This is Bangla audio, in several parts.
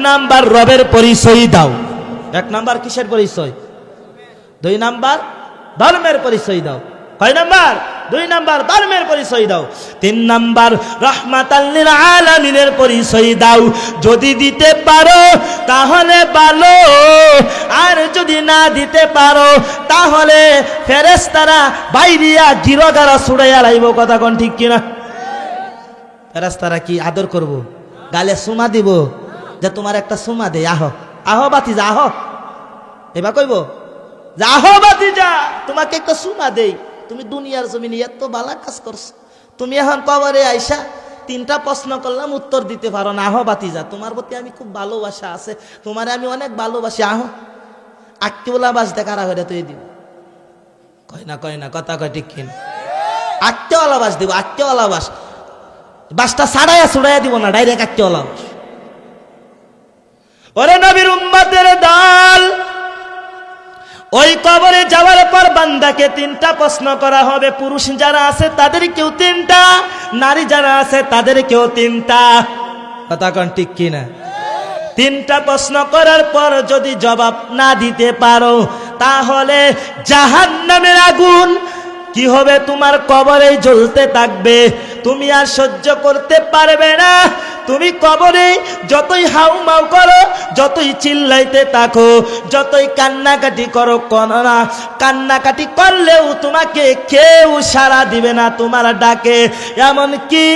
নাম্বার রবের পরিচয় দাও। 1 নাম্বার কিসের পরিচয়? 2 নাম্বার ধর্মের পরিচয় দাও। কয় নাম্বার? 2 নাম্বার ধর্মের পরিচয় দাও। 3 নাম্বার রাহমাতাল লিল আলামিনের পরিচয় দাও। যদি দিতে পারো তাহলে ভালো, আর যদি না দিতে পারো তাহলে ফেরেশতারা বাইরিয়া গিরগারা ছুড়াইয়া লাইব। কথা কোন ঠিক কিনা? ফেরেশতারা কি আদর করব? গালে সুমা দিব যে তোমার একটা সুমা দে, আহ আহ বাতিজা আহ, এবার কইব যে আহ বাতিজা তোমাকে একটা সুমা দেই, তুমি দুনিয়ার জমিনে এত ভালো কাজ করছো, তুমি এখন কবরে আইসা 3টা প্রশ্ন করলাম উত্তর দিতে পারো না, আহ বাতিজা তোমার প্রতি আমি খুব ভালোবাসা আছে, তোমারে আমি অনেক ভালোবাসি, আহ আক্কেওয়ালা বাস দেখারা হয়ে তুই দিব। কয় না কথা কয় ঠিক কিনা? আক্কেওয়ালা বাস দিব, আক্কেওয়ালা বাস, বাসটা ছাড়াইয়া ছুড়াইয়া দিব না, ডাইরেক্ট আক্কেওয়ালা বাস। ওরে নবীর উম্মতের দল, ওই কবরে যাওয়ার পর বান্দাকে 3টা প্রশ্ন করা হবে। পুরুষ যারা আছে তাদের কেউ 3টা, নারী যারা আছে তাদের কেউ 3টা। কথা কোন ঠিক কিনা? 3টা প্রশ্ন করার পর যদি জবাব না দিতে পারো তাহলে জাহান্নামের আগুন কি হবে? তোমার কবরে জ্বলতে থাকবে, তুমি আর সহ্য করতে পারবে না। তুমি কবরে যতই হাউমাউ করো, যতই চিল্লাইতে থাকো, যতই কান্নাকাটি করো, না কান্নাকাটি করলেও তোমাকে কেউ সাড়া দিবে না তোমার ডাকে। এমন কি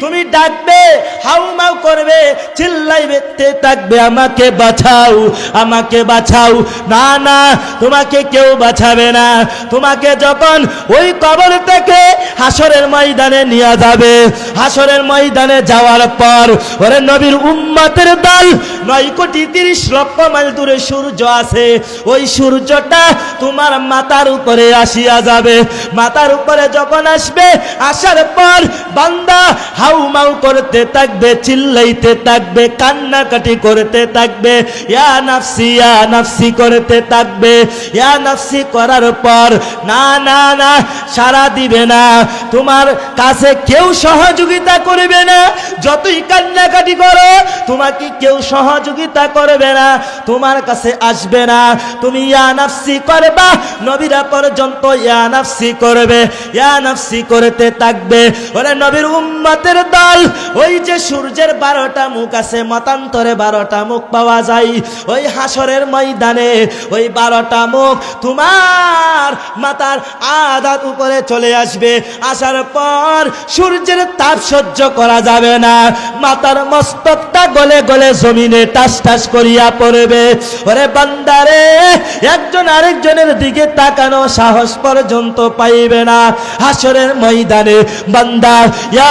তুমি ডাকবে, হাউমাউ করবে, চিল্লাইতে থাকবে, আমাকে বাঁচাও, আমাকে বাঁচাও, না না তোমাকে কেউ বাঁচাবে না। তোমাকে যখন ওই কবর থেকে হাসরের ময়দানে নিয়ে যাবে, হাসরের ময়দানে যাওয়ার পর ওরে নবীর উম্মতের দল, 9,30,00,000 মাইল দূরে সূর্য আছে, ওই সূর্যটা তোমার মাথার উপরে আসিয়া যাবে। মাথার উপরে যখন আসবে, আসার পর বান্দা হাউমাউ করতে থাকবে, চিল্লাইতে থাকবে, কান্নাকাটি করতে থাকবে, ইয়া নাফসি করতে থাকবে। ইয়া নাফসি করার পর না না না সাড়া দিবে না, তোমার কাছে কেউ সহযোগিতা করবে না। যতই কান্নাকাটি করো তোমাকে কেউ সহযোগিতা করবে না, তোমার কাছে আসবে না। তুমি ইয়া নাফসি করবা, নবীরা পর্যন্ত ইয়া নাফসি করবে, ইয়া নাফসি করতে থাকবে। ওরে নবীর উম্মতের দল, ওই যে সূর্যের 12টা মুখ আছে, মতান্তরে 12টা মুখ পাওয়া যায় ওই হাসরের ময়দানে। ওই 12টা মুখ তোমার মাথার আধা উপরে চলে আসবে। আসার পর সূর্যের তাপ সহ্য করা যাবে না, মাথার মস্তকটা গলে গলে জমিনে টাস টাস করিয়া পড়বে। ওরে বান্দারে, একজন আরেকজনের দিকে তাকানো সাহস পর্যন্ত পাইবে না। হাসরের ময়দানে বান্দা ইয়া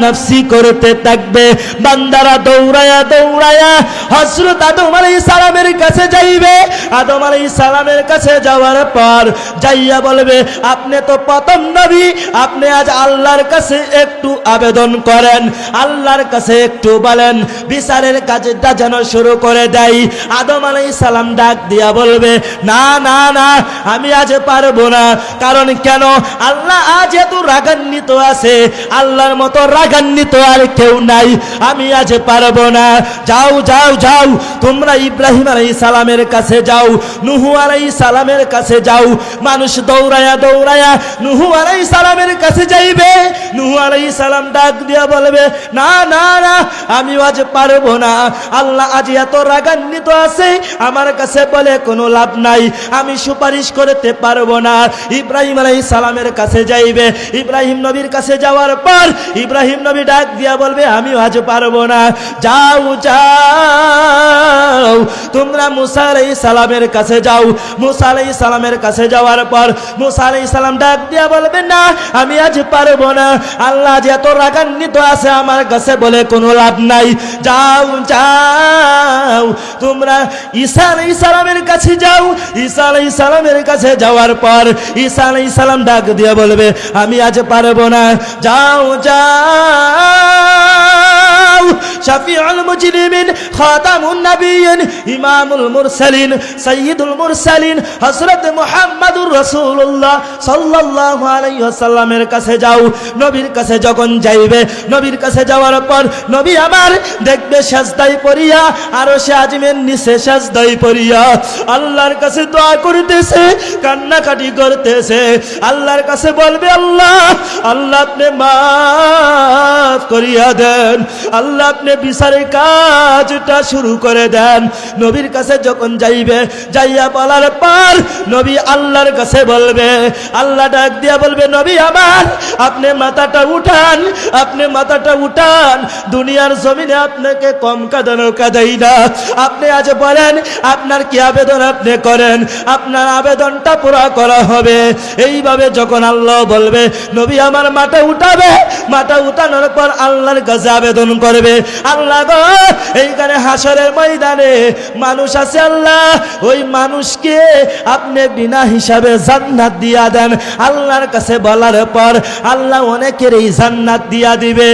নাফসি করতে থাকবে। বান্দারা দৌড়ায়া দৌড়ায়া হযরত আদম আলাইহিস সালামের কাছে যাইবে। আদম আলাইহিস সালামের কাছে যাওয়ার পর যাইয়া বলবে, আপনি তো প্রথম নবী, আপনি আজ আল্লাহর কাছে একটু আবেদন করেন, আল্লাহর কাছে একটু বলেন, বিচারের কাজটা যেন শুরু করে দেয়। আদম আলাইহিস সালাম ডাক দিয়া বলবে, না না না আমি আজ পারবো না। কারণ কেন? আল্লাহ আজ এত রাগান্বিত আছে, আল্লাহর মতো রাগান্বিত আর কেউ নাই, আমি আজ পারবো না। যাও যাও যাও, তোমরা ইব্রাহিম আলাইহিস সালামের কাছে যাও, নূহ আলাইহিস সালামের কাছে যাও। মানুষ দৌড়ায়া দৌড়ায়া নূহ আলাইহিস সালামের কাছে যাইবে। নূহ আলাইহিস সালাম ডাক দিয়া বলবে, না না না আমি আজ পারবো না, আল্লাহ আজ এত রাগান্বিত আছে, আমার কাছে বলে কোনো লাভ নাই, আমি সুপারিশ করতে পারবো না। ইব্রাহিম আলাইহিস সালামের কাছে যাইবে। ইব্রাহিম নবীর কাছে যাওয়ার পর ইব্রাহিম নবী ডাক দিয়া বলবে, আমি আজ পারবো না। যাও যাও, তোমরা মুসা আলাইহিস সালামের কাছে যাও। মুসা আলাইহিস সালামের কাছে যাওয়ার পর মুসা আলাইহিস সালাম ডাক দিয়া বলবে, না আমি আজ পারবো না, আল্লাহ যে এত রাগান্বিত আছে, আমার কাছে বলে কোনো লাভ নাই। যাও যাও, তোমরা ঈসা আলাইহিস সালামের কাছে যাও। ঈসা আলাইহিস সালামের কাছে যাওয়ার পর ঈসা আলাইহিস সালাম ডাক দিয়া বলবে, আমি আজ পারবো না। যাও যাও, যাও। শাফিউল মুজরিমিন, খাতামুন নবিয়্যিন, ইমামুল মুরসালিন, সাইয়্যিদুল মুরসালিন হযরত মুহাম্মদুর রাসূলুল্লাহ সাল্লাল্লাহু আলাইহি ওয়াসাল্লামের কাছে যাও। নবীর কাছে যখন যাইবে, নবীর কাছে যাওয়ার পর নবী আমার দেখবে সেজদায় পড়িয়া, আরশে আজিমের নিচে সেজদায় পড়িয়া আল্লাহর কাছে দোয়া করতেছে, কান্নাকাটি করতেছে। আল্লাহর কাছে বলবে, আল্লাহ, আল্লাহ আপনি মাফ করিয়া দেন, আল্লাহ আপনি বিচারের কাজটা শুরু করে দেন। নবীর কাছে যখন যাইবে, যাইয়া বলার পর নবী আল্লাহর কাছে বলবে, আল্লাহ ডাক দিয়া বলবে, নবী আমার আপনি মাথাটা উঠান, আপনি মাথাটা উঠান। দুনিয়ার জমিনে আপনাকে কম কাঁদানো কাঁদাই না। আপনি আজ বলেন আপনার কি আবেদন আপনি করেন, আপনার আবেদনটা পুরা করা হবে। এইভাবে যখন আল্লাহ বলবে, নবী আমার মাথা উঠাবে, মাথা উঠানোর পর আল্লাহর কাছে আবেদন করবে, আল্লাহ গো, এইখানে হাসরের ময়দানে মানুষ আছে আল্লাহ, ওই মানুষকে আপনি বিনা হিসাবে জান্নাত দিয়া দেন। আল্লাহর কাছে বলার পর আল্লাহ অনেকেরই জান্নাত দিয়া দিবে,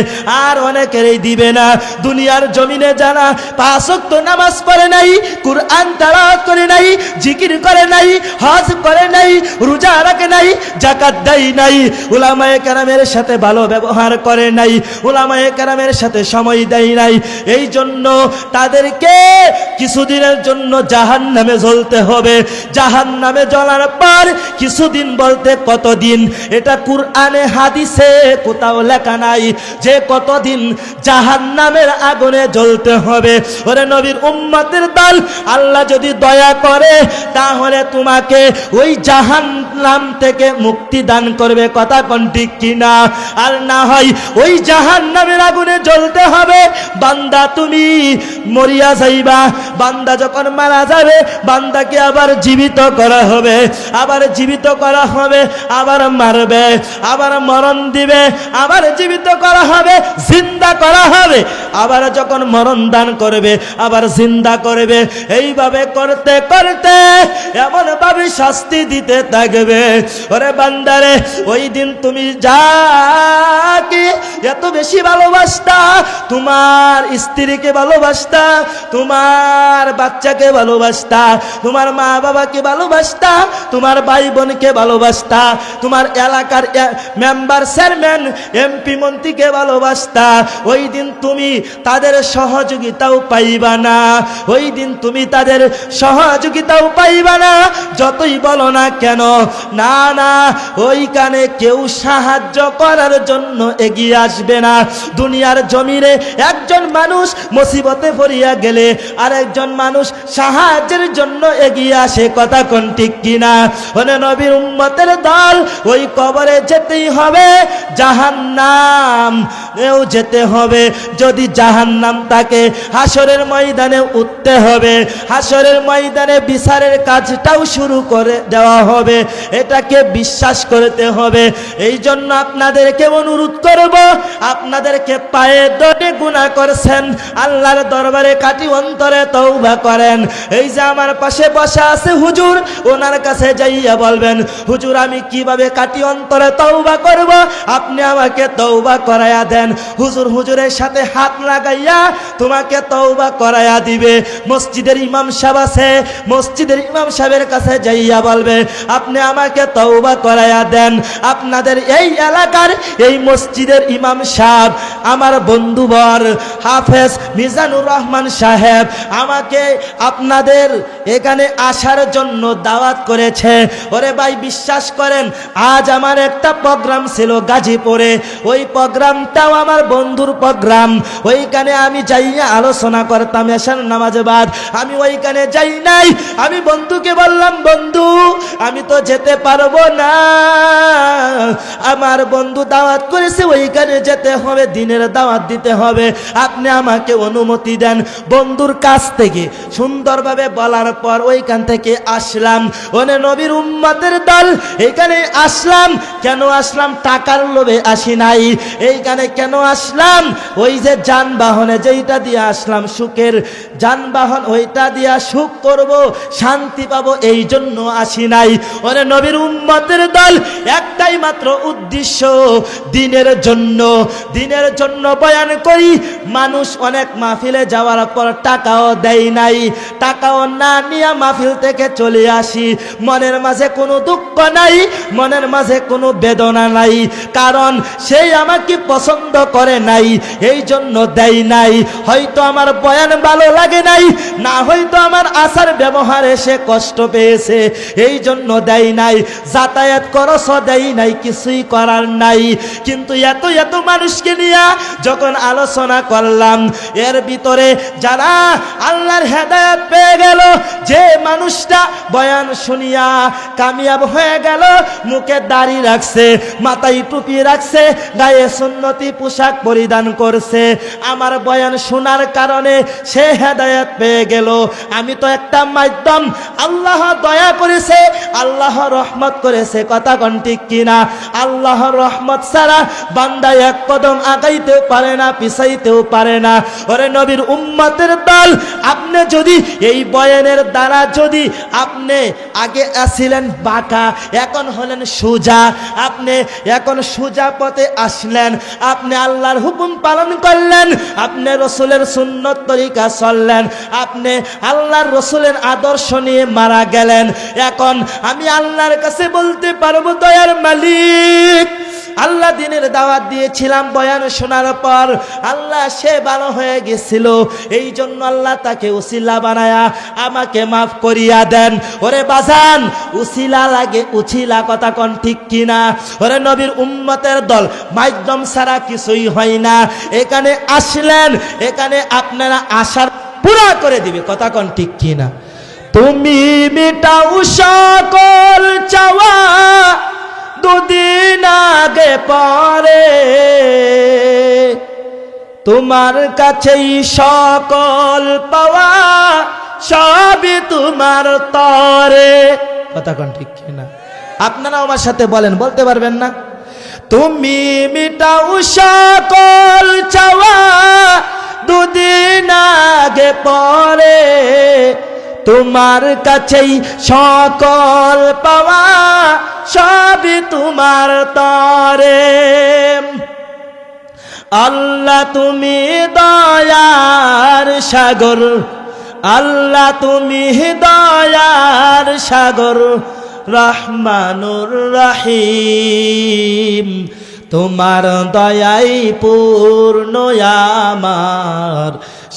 আর অনেকেরই দিবে না। দুনিয়ার জমিনে যারা 5 ওয়াক্ত নামাজ পড়ে নাই, কুরআন তেলাওয়াত করে নাই, জিকির করে নাই, হজ করে নাই, রোজা রাখে নাই, যাকাত দেয় নাই, উলামায়ে কেরামের সাথে ভালো ব্যবহার করে নাই, উলামায়ে কেরামের সাথে সময় দেয় নাই, এই জন্য তাদেরকে কিছুদিনের জন্য জাহান্নামে জ্বলতে হবে। জাহান্নামে জ্বলার পর কিছুদিন বলতে কতদিন, এটা কুরআনে হাদিসে কোথাও লেখা নাই যে কতদিন জাহান্নামের আগুনে জ্বলতে হবে। ওরে নবীর উম্মতের দল, আল্লাহ যদি দয়া করে তাহলে তোমাকে ওই জাহান্নাম থেকে মুক্তি দান করবে, কথা কোন ঠিক কিনা? আর না হয় ওই জাহান্নামের আগুনে জ্বলতে হবে। বান্দা তুমি মরিয়া যাইবা, বান্দা যখন মারা যাবে বান্দাকে আবার জীবিত করা হবে, আবার জীবিত করা হবে, আবার মারবে, আবার মরণ দিবে, আবার জীবিত করা হবে, জিন্দা করা হবে, আবার যখন মরণ দান করবে আবার জিন্দা করবে। এইভাবে করতে করতে এমন ভাবে শাস্তি দিতে থাকবে। ওরে বান্দারে, ওই দিন তুমি যাকে এত বেশি ভালোবাসতা, তোমার স্ত্রীকে ভালোবাসতা, তোমার বাচ্চাকে ভালোবাসতা, তোমার মা বাবাকে ভালোবাসতা, তোমার ভাই বোনকে ভালোবাসতা, তোমার এলাকার মেম্বার, চেয়ারম্যান, এমপি, মন্ত্রীকে ভালোবাসতা, ওই দিন তুমি তাদের সহযোগিতাও পাইবা না। ওই দিন তুমি তাদের সহযোগিতাও পাইবা না, যতই বলো না কেন। না না, ওইখানে কেউ সাহায্য করার জন্য এগিয়ে আসবে না। দুনিয়ার জমিনে একজন মানুষ মুসিবতে পড়িয়া গেলে আরেকজন মানুষ সাহায্যের জন্য এগিয়ে আসে, কথা কোন ঠিক কিনা? ওরে নবীর উম্মতের দল, ওই কবরে যেতেই হবে, জাহান্নাম এও যেতে হবে। যদি জাহান্নাম থাকে হাসরের ময়দানে উঠতে হবে, হাসরের ময়দানে বিচারের কাজটাও শুরু করে দেওয়া হবে, এটাকে বিশ্বাস করতে হবে। এই জন্য আপনাদেরকে অনুরোধ করব, আপনাদেরকে পায়ে ধরে গুনাহ করছেন, আল্লাহর দরবারে কাটি অন্তরে তওবা করেন। এই যে আমার পাশে বসা আছে হুজুর, ওনার কাছে যাইয়া বলবেন, হুজুর আমি কিভাবে কাটি অন্তরে তওবা করব, আপনি আমাকে তওবা করায়া দেন। হুজুর হুজুরের সাথে হাত লাগাইয়া তোমাকে তওবা করায়া দিবে। মসজিদের ইমাম সাহেব আছে, মসজিদের ইমাম সাহেবের কাছে যাইয়া বলবে, আপনি আমাকে তওবা করায়া দেন। আপনাদের এই এলাকার এই মসজিদের ইমাম সাহেব আমার বন্ধুবর হাফেজ মিজানুর রহমান সাহেব আমাকে আপনাদের এখানে আসার জন্য দাওয়াত করেছে। ওরে ভাই, বিশ্বাস করেন, আজ আমার একটা প্রোগ্রাম ছিল গাজীপুরে, ওই প্রোগ্রামটাও আমার বন্ধুর প্রোগ্রাম। ওইখানে আমি যাইয়া আলোচনা করতাম এশার নামাজে বাদ, আমি ওইখানে যাই নাই। আমি বন্ধুকে বললাম, বন্ধু আমি তো যেতে পারবো না, আমার বন্ধু দাওয়াত করেছে, ওইখানে যেতে হবে, দিনের দাওয়াত দিতে হবে, আপনি আমাকে অনুমতি দেন। বন্ধুর কাছ থেকে সুন্দরভাবে বলার পর ওইখান থেকে আসলাম। ওনে নবীর উম্মতের দল, এইখানে আসলাম। কেন আসলাম? টাকার লোভে আসি নাই, এইখানে কেন আসলাম? ওই যে যানবাহনে যেইটা দিয়ে আসলাম, সুখের যানবাহন, ওইটা দিয়া সুখ করব, শান্তি পাবো, এই জন্য আসি নাই। ওরে নবীর উম্মতের দল, একটাই মাত্র উদ্দেশ্য, দিনের জন্য। দিনের জন্য বয়ান করি। মানুষ অনেক মাহফিলে যাওয়ার পর টাকাও দেয় নাই, টাকাও না নিয়ে মাহফিল থেকে চলে আসি। মনের মাঝে কোনো দুঃখ নাই, মনের মাঝে কোনো বেদনা নাই, কারণ সেই আমাকে পছন্দ করে নাই, এই জন্য দেয় নাই। হয়তো আমার বয়ান ভালো লাগে নাই, না হয়তো আমার আচার ব্যবহারে সে কষ্ট পেয়েছে, এই জন্য দেয় নাই। যাতায়াত খরচ দেয় নাই, কিছুই করার নাই। কিন্তু এত এত মানুষকে নিয়ে যখন আলোচনা করলাম, এর ভিতরে যারা আল্লাহর হেদায়েত পেয়ে গেল, যে মানুষটা বয়ান শুনিয়া কামিয়াব হয়ে গেল, মুখে দাড়ি রাখছে, মাথায় টুপি রাখছে, গায়ে সুন্নতি পোশাক পরিধান করছে, আমার বয়ান শোনার কারণে সে হেদায়েত পেয়ে গেল। আমি তো একটা মাধ্যম, আল্লাহ দয়া করেছে, আল্লাহ রহমত করেছে, কথা কোন ঠিক কিনা? আল্লাহর রহমত ছাড়া বান্দা এক কদম আগাইতেও পারে না, পিছাইতেও পারে না। ওরে নবীর উম্মতের দল, আপনি যদি এই বয়ানের দ্বারা, যদি আপনি আগে আসছিলেন বাঁকা, এখন হলেন সোজা, আপনি এখন সোজা পথে আসলেন, আপনি আল্লাহর হুকুম পালন করলেন, আপনি রসুলের সুন্নত তরিকা চললেন, আপনি আল্লাহর রসুলের আদর্শ নিয়ে মারা গেলেন। এখন আমি আল্লাহর কাছে বলতে পারবো, দয়ার মালিক, আল্লাহ দিনের দাওয়াত দিয়েছিলাম, বয়ান শোনার পর আল্লাহ সে ভালো হয়ে গেছিল, এই জন্য আল্লাহ তাকে উসিলা বানায়া আমাকে মাফ করিয়া দেন। ওরে বাজান, উসিলা লাগে, উছিলা, কথা কোন ঠিক কিনা? ওরে নবীর উম্মতের দল, মাধ্যম ছাড়া কিছুই হয় না। এখানে আসলেন, এখানে আপনারা আশার পুরা করে দিবে, কথা কোন ঠিক কিনা? তুমি মিটাও সকল চাওয়া, দুদিন আগে পরে তোমার কাছেই সকল পাওয়া, সবই তোমার তরে, কথা কোন ঠিক কিনা? আপনারা আমার সাথে বলেন, বলতে পারবেন না? তুমি মিটাও সকল চাওয়া, দুদিন আগে পরে তোমার কাছেই সকল পাওয়া, সবই তোমার তরে। আল্লাহ তুমি দয়ার সাগর, আল্লাহ তুমি দয়ার সাগর, রহমানুর রহিম, তোমার দয়াই পূর্ণ আমার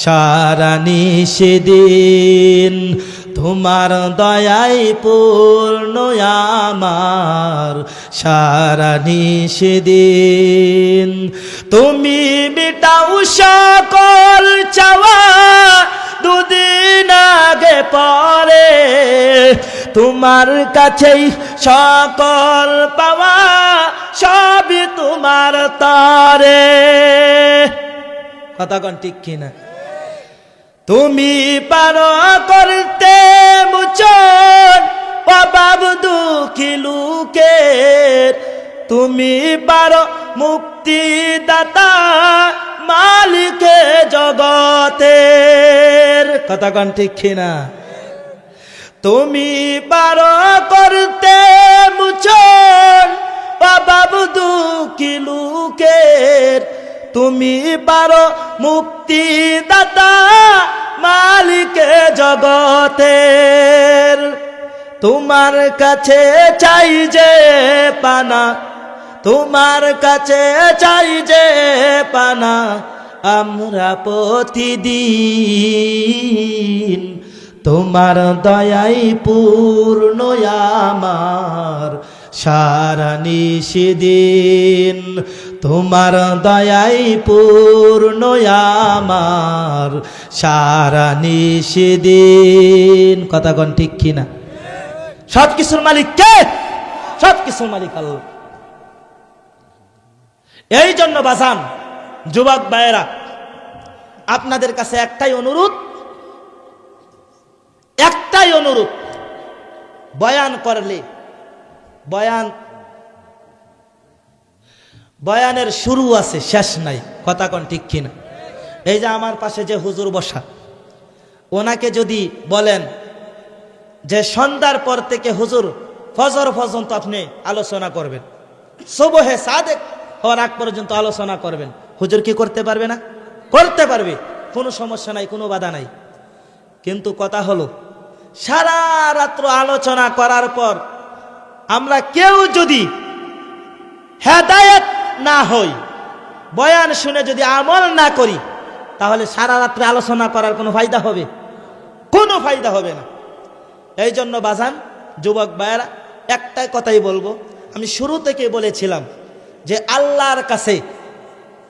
সারা নিষেদিন, তোমার দয়াই পূর্ণ আমার সারা নিষেদিন। তুমি মিটাও সকল চাওয়া, দুদিন আগে পরে তোমার কাছেই সকল পাওয়া, সবই তোমার তরে, কথা কোন ঠিক কিনা? তুমি পারো করতে মুচন অভাব দুঃখী লোকের, তুমি পারো মুক্তিদাতা মালিকে জগতের, কথা কোন ঠিক কিনা? তুমি পারো করতে মুচন অভাব দুঃখী লোকের, তুমি পারো মুক্তিদাতা মালিকে জগতের। তোমার কাছে চাই যে পানা, তোমার কাছে চাই যে পানা, আমরা প্রতিদিন তোমার দয়াই পূর্ণ আমার সারা নিষেদিন, তোমার দয়াই পূর্ণ আমার সারা নিষেদিন, কথা কোন ঠিক কিনা? সব কিছুর মালিক কে? সব কিছুর মালিক আল্লাহ। এই জন্য বাজান, যুবক ভাইয়েরা, আপনাদের কাছে একটাই অনুরোধ, একটাই অনুরোধ, বয়ান করলে, বয়ানের শুরু আছে, শেষ নাই। কথা কোন ঠিক কিনা? এই যে আমার পাশে যে হুজুর বসা, ওনাকে যদি বলেন যে সন্ধ্যার পর থেকে হুজুর ফজর পর্যন্ত আপনি আলোচনা করবেন, সুবহে সাদেক হওয়ার আগ পর্যন্ত আলোচনা করবেন, হুজুর কি করতে পারবে না? করতে পারবে, কোনো সমস্যা নাই, কোনো বাধা নাই। কিন্তু কথা হলো, সারা রাত্র আলোচনা করার পর আমরা কেউ যদি হেদায়েত না হই, বয়ান শুনে যদি আমল না করি, তাহলে সারা রাত্রে আলোচনা করার কোনো ফায়দা হবে? কোনো ফায়দা হবে না। এই জন্য বাজান, যুবক ভাইয়েরা, একটাই কথাই বলবো, আমি শুরু থেকে বলেছিলাম যে আল্লাহর কাছে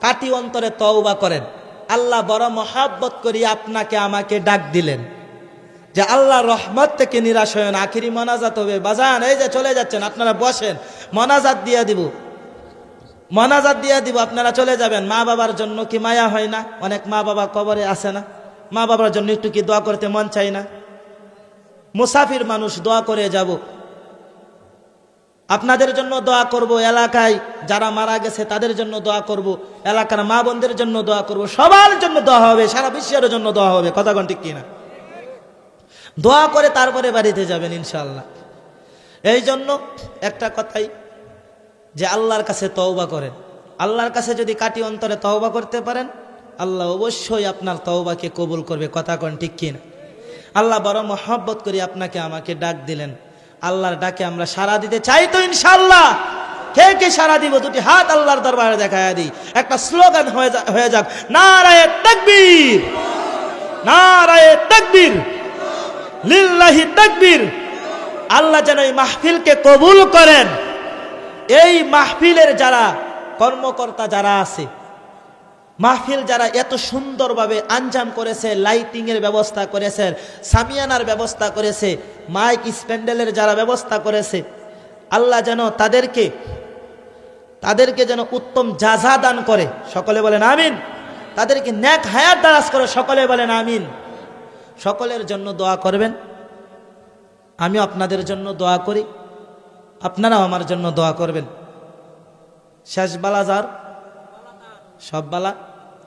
কাটি অন্তরে তওবা করেন। আল্লাহ বড় মহাব্বত করি আপনাকে আমাকে ডাক দিলেন যে আল্লাহ রহমত থেকে নিরাশ হয় না। আখিরি মোনাজাত হবে বাজান, এই যে চলে যাচ্ছেন আপনারা বসেন, মোনাজাত দিয়ে দিব, মোনাজাত দিয়ে দিব, আপনারা চলে যাবেন। মা বাবার জন্য কি মায়া হয় না? অনেক মা বাবা কবরে আসে না, মা বাবার জন্য একটু কি দোয়া করতে মন চাই না? মুসাফির মানুষ, দোয়া করে যাব। আপনাদের জন্য দোয়া করব, এলাকায় যারা মারা গেছে তাদের জন্য দোয়া করব, এলাকার মা বোনদের জন্য দোয়া করব, সবার জন্য দোয়া হবে, সারা বিশ্বের জন্য দোয়া হবে। কথা কোন ঠিক কিনা? দোয়া করে তারপরে বাড়িতে যাবেন ইনশাআল্লাহ। এই জন্য একটা কথাই, যে আল্লাহর কাছে তওবা করেন। আল্লাহর কাছে যদি কাটি অন্তরে তওবা করতে পারেন, আল্লাহ অবশ্যই আপনার তওবাকে কবুল করবে। কথা কোন ঠিক কিনা? আল্লাহ বড় মহব্বত করি আপনাকে আমাকে ডাক দিলেন, আল্লাহর ডাকে আমরা সাড়া দিতে চাই তো ইনশাআল্লাহ। কে কে সাড়া দিব? দুটি হাত আল্লাহর দরবারে দেখায়া দিই, একটা স্লোগান হয়ে যাক, নারায়ে তাকবীর, নারায়ে তাকবীর, লিল্লাহি তাকবীর। আল্লাহ যেন এই মাহফিলকে কবুল করেন। এই মাহফিলের যারা কর্মকর্তা যারা আছে, মাহফিল যারা এত সুন্দরভাবে আঞ্জাম করেছে, লাইটিং এর ব্যবস্থা করেছে, সামিয়ানার ব্যবস্থা করেছে, মাইক স্প্যান্ডেলের যারা ব্যবস্থা করেছে, আল্লাহ যেন তাদেরকে যেন উত্তম জাযা দান করে। সকলে বলেন আমিন। তাদেরকে নেক হায়াত দারাজ করে। সকলে বলেন আমিন। সকলের জন্য দোয়া করবেন, আমি আপনাদের জন্য দোয়া করি, আপনারাও আমার জন্য দোয়া করবেন। শেষ বালা যার, সব বালা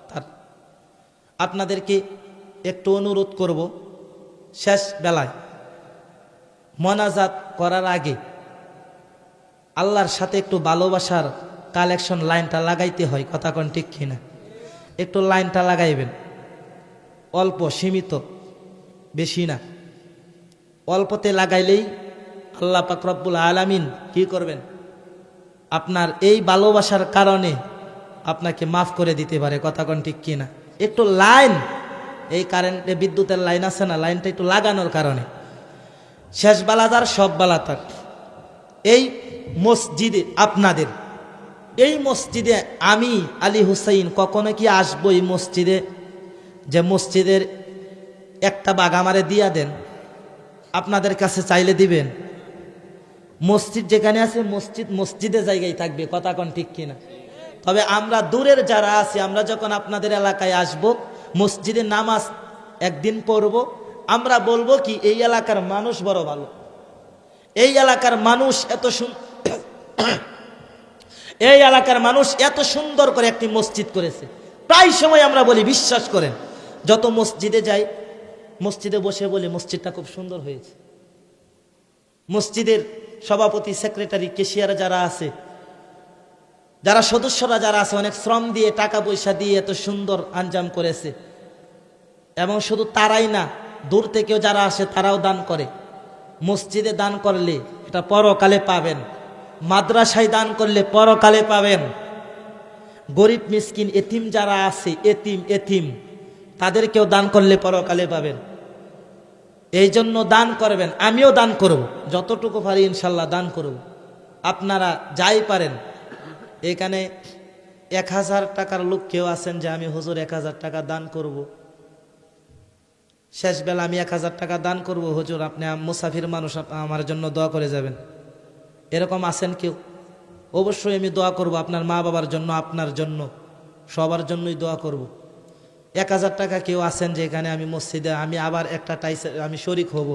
তার। আপনাদেরকে একটু অনুরোধ করব, শেষ বেলায় মোনাজাত করার আগে আল্লাহর সাথে একটু ভালোবাসার কালেকশন লাইনটা লাগাইতে হয়। কথা কোন ঠিক কিনা? একটু লাইনটা লাগাইবেন, অল্প, সীমিত, বেশি না। অল্পতে লাগাইলেই আল্লাহ পাক রব্বুল আলামিন কি করবেন? আপনার এই ভালোবাসার কারণে আপনাকে মাফ করে দিতে পারে। কথা কোন ঠিক কিনা? একটু লাইন, এই কারেন্টে বিদ্যুতের লাইন আছে না, লাইনটা একটু লাগানোর কারণে শেষ বালাদার সব বালাতার। এই মসজিদে, আপনাদের এই মসজিদে আমি আলী হুসাইন কখনো কি আসবো এই মসজিদে, যে মসজিদের একটা বাগ আমারে দিয়া দেন? আপনাদের কাছে চাইলে দিবেন? মসজিদ যেখানে আছে, মসজিদে জায়গায় থাকবে। কথা কোন ঠিক কিনা? তবে আমরা দূরের যারা আছি, আমরা যখন আপনাদের এলাকায় আসব, মসজিদে নামাজ একদিন পড়ব, আমরা বলবো কি এই এলাকার মানুষ বড় ভালো, এই এলাকার মানুষ এই এলাকার মানুষ এত সুন্দর করে একটি মসজিদ করেছে। প্রায় সময় আমরা বলি, বিশ্বাস করেন, যত মসজিদে যাই, মসজিদে বসে বলি মসজিদটা খুব সুন্দর হয়েছে। মসজিদের সভাপতি, সেক্রেটারি, কেশিয়ার যারা আছে, যারা সদস্যরা যারা আছে, অনেক শ্রম দিয়ে, টাকা পয়সা দিয়ে এত সুন্দর আঞ্জাম করেছে। এবং শুধু তারাই না, দূর থেকেও যারা আসে তারাও দান করে। মসজিদে দান করলে এটা পরকালে পাবেন, মাদ্রাসায় দান করলে পরকালে পাবেন। গরিব মিসকিন এতিম যারা আছে, এতিম তাদেরকেও দান করলে পরকালে পাবেন। এই জন্য দান করবেন, আমিও দান করব, যতটুকু পারি ইনশাল্লাহ দান করব। আপনারা যাই পারেন। এখানে 1000 টাকার লোক কেউ আছেন যে আমি হুজুর 1000 টাকা দান করব, শেষ বেলা আমি 1000 টাকা দান করব, হুজুর আপনি মুসাফির মানুষ, আমার জন্য দোয়া করে যাবেন, এরকম আছেন কেউ? অবশ্যই আমি দোয়া করব আপনার মা বাবার জন্য, আপনার জন্য, সবার জন্যই দোয়া করব। 1000 টাকা কেউ আছেন যে এখানে আমি মসজিদে আমি আবার একটা আমি শরিক হব?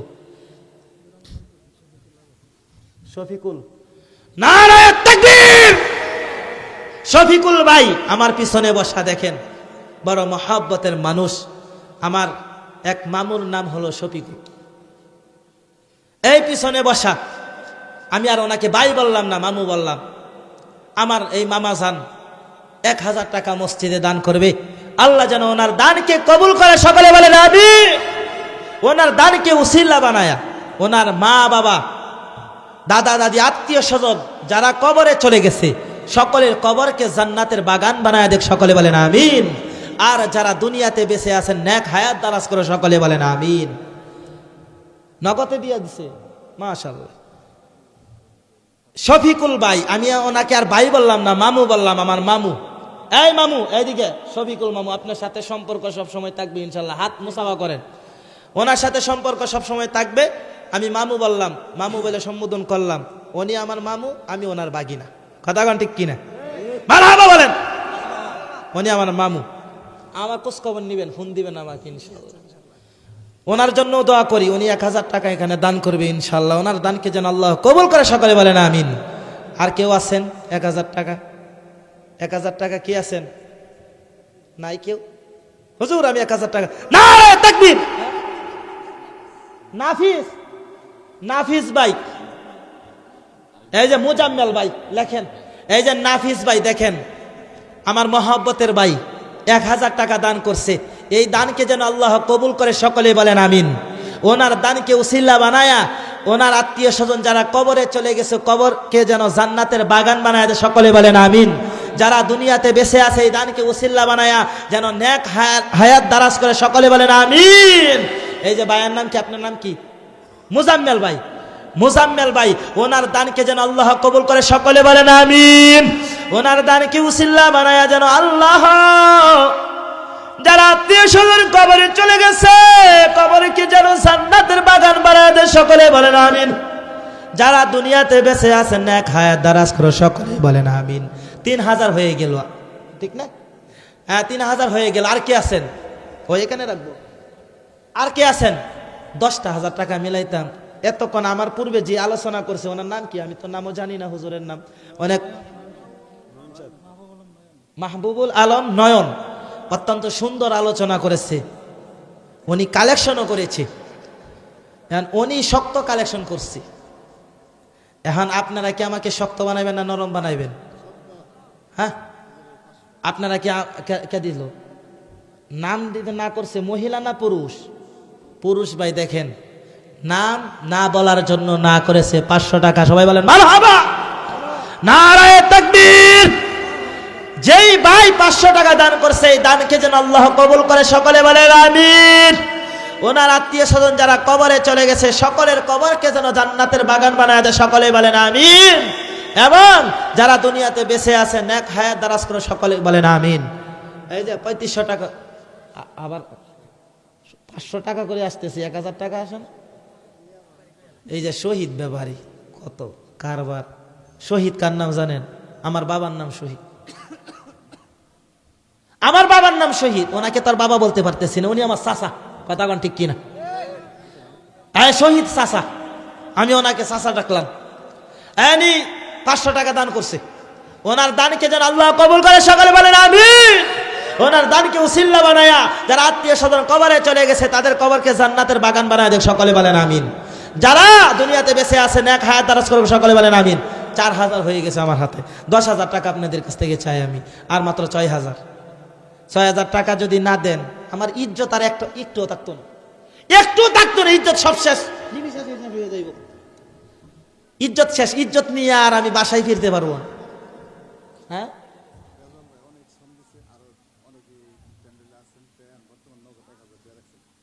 শফিকুল, নারায়ে তাকবীর! শফিকুল ভাই আমার পিছনে বসা দেখেন, বড় মহব্বতের মানুষ। আমার এক মামুর নাম হলো শফিকুল, এই পিছনে বসা। আমি আর ওনাকে ভাই বললাম না, মামু বললাম। আমার এই মামা যান 1000 টাকা মসজিদে দান করবে, আল্লাহ যেন ওনার দানকে কবুল করে, সকলে বলেন আমিন। ওনার দানকে উসিলা বানায়া ওনার মা বাবা, দাদা দাদি, আত্মীয় স্বজন যারা কবরে চলে গেছে, সকলের কবরকে জান্নাতের বাগান বানায় দেখ, সকলে বলেন আমিন। আর যারা দুনিয়াতে বেঁচে আছেন নেক হায়াত দারাজ করে, সকলে বলেন আমিন। নগদে দিয়ে দিছে, মাশাআল্লাহ। শফিকুল ভাই, আমি ওনাকে আর ভাই বললাম না, মামু বললাম। আমার মামু, এই মামু এইদিকে, শফিকুল মামু, আপনার সাথে সম্পর্ক সব সময় থাকবে ইনশাল্লাহ, হাত মুসাফা করেন। ওনার সাথে সম্পর্ক সব সময় থাকবে। আমি মামু বললাম, মামু বলে সম্বোধন করলাম। উনি আমার মামু, আমি ওনার বাগিনা। কথা কন ঠিক কিনা? মারহাবা বলেন। উনি আমার মামু, আমার খোঁজ খবর নিবেন, ফোন দিবেন আমাকে ইনশাল্লাহ। ওনার জন্য দোয়া করি, উনি 1000 টাকা এখানে দান করবে ইনশাল্লাহ। ওনার দানকে যেন আল্লাহ কবুল করে, সকলে বলেন আমিন। আর কেউ আছেন 1000 টাকা? 1000 টাকা কি আছেন? নাই কেউ? হুজুর আমি 1000 টাকা। নারে তাকবীর। নাফিস, নাফিস ভাই, এই যে মুজাম্মেল ভাই লেখেন, এই যে নাফিস ভাই দেখেন, আমার মহব্বতের ভাই 1000 টাকা দান করছে। এই দানকে যেন আল্লাহ কবুল করে, সকলে বলেন আমিন। ওনার দানকে উসিলা বানায়া ওনার আত্মীয় স্বজন যারা কবরে চলে গেছে, কবরকে যেন জান্নাতের বাগান বানায় দেয়, সকলে বলেন আমিন। যারা দুনিয়াতে বেঁচে আছে, এই দানকে উসিলা বানায়া যেন নেক হায়াত দারাজ করে, সকলে বলেন আমিন। এই যে ভাইয়ের নাম কি? আপনার নাম কি? মুজাম্মেল ভাই। মুজাম্মেল ভাই, ওনার দানকে যেন আল্লাহ কবুল করে, সকলে বলেন আমিন। ওনার দানকে উসিলা বানায়া যেন আল্লাহ, যারা আত্মীয় স্বজন কবরে চলে গেছে, কবরকে যেন জান্নাতের বাগান বানায় দেয়, সকলে বলেন আমিন। যারা দুনিয়াতে বেঁচে আছেন নেক হায়াত দারাজ করে, সকলে বলেন আমিন। 3000 হয়ে গেল, ঠিক না? হ্যাঁ 3000 হয়ে গেল। আর কে আছেন? ওই এখানে রাখবো। আর কে আছেন? 10,000 টাকা মিলাইতাম। এতক্ষণ আমার পূর্বে যে আলোচনা করছে, ওনার নাম কি? আমি তো নামও জানি না, হুজুরের নাম অনেক, মাহবুবুল আলম নয়ন, অত্যন্ত সুন্দর আলোচনা করেছে। উনি কালেকশনও করেছে, উনি শক্ত কালেকশন করছে। এখন আপনারা কি আমাকে শক্ত বানাইবেন না নরম বানাইবেন? হ্যাঁ, আপনারা কি কে দিল? নাম দিতে না করছে, মহিলা না পুরুষ? পুরুষ ভাই দেখেন, নাম না বলার জন্য না করেছে 500 টাকা। সবাই বলেন মারহাবা, নারায়ে তাকবীর। যেই ভাই 500 টাকা দান করছে, এই দানকে যেন আল্লাহ কবুল করে, সকলে বলেন আমিন। ওনার আত্মীয় স্বজন যারা কবরে চলে গেছে, সকলের কবরকে যেন জান্নাতের বাগান বানায় দেয়, সকলে বলেন আমিন। এবং যারা দুনিয়াতে বেঁচে আছে নেক হায়াত দারাজ করে, সকলে বলেন আমিন। এই যে 3500 টাকা, আবার 500 টাকা করে আসতেছে, 1000 টাকা আসেন। এই যে শহীদ ব্যাপারী, কত কারবার। শহীদ কার নাম জানেন? আমার বাবার নাম শহীদ। আমার বাবার নাম শহীদ। ওনাকে তার বাবা বলতে পারতেছি না, উনি আমার চাচা। কথা কন ঠিক কিনা? হ্যাঁ শহীদ চাচা, আমি ওনাকে চাচা ডাকলাম। এনি 500 টাকা দান করছে। ওনার দানকে যেন আল্লাহ কবুল করে, সকলে বলেন আমিন। ওনার দানকে উসিলা বানায়া যারা আত্মীয় স্বজন কবরে চলে গেছে, তাদের কবরকে জান্নাতের বাগান বানায় দেখ, সকলে বলেন আমিন। যারা দুনিয়াতে বেঁচে আছে নেক হায়াত দারাজ করবে, সকলে বলেন আমিন। 4000 হয়ে গেছে আমার হাতে। 10,000 টাকা আপনাদের কাছ থেকে চাই আমি, আর মাত্র 6000। 6000 টাকা যদি না দেন, আমার ইজ্জত আর একটুও থাকতো না, একটু থাকতো না। ইজ্জত সব শেষ, ইজ্জত শেষ। ইজ্জত নিয়ে আর আমি বাসায় ফিরতে পারবো না। হ্যাঁ,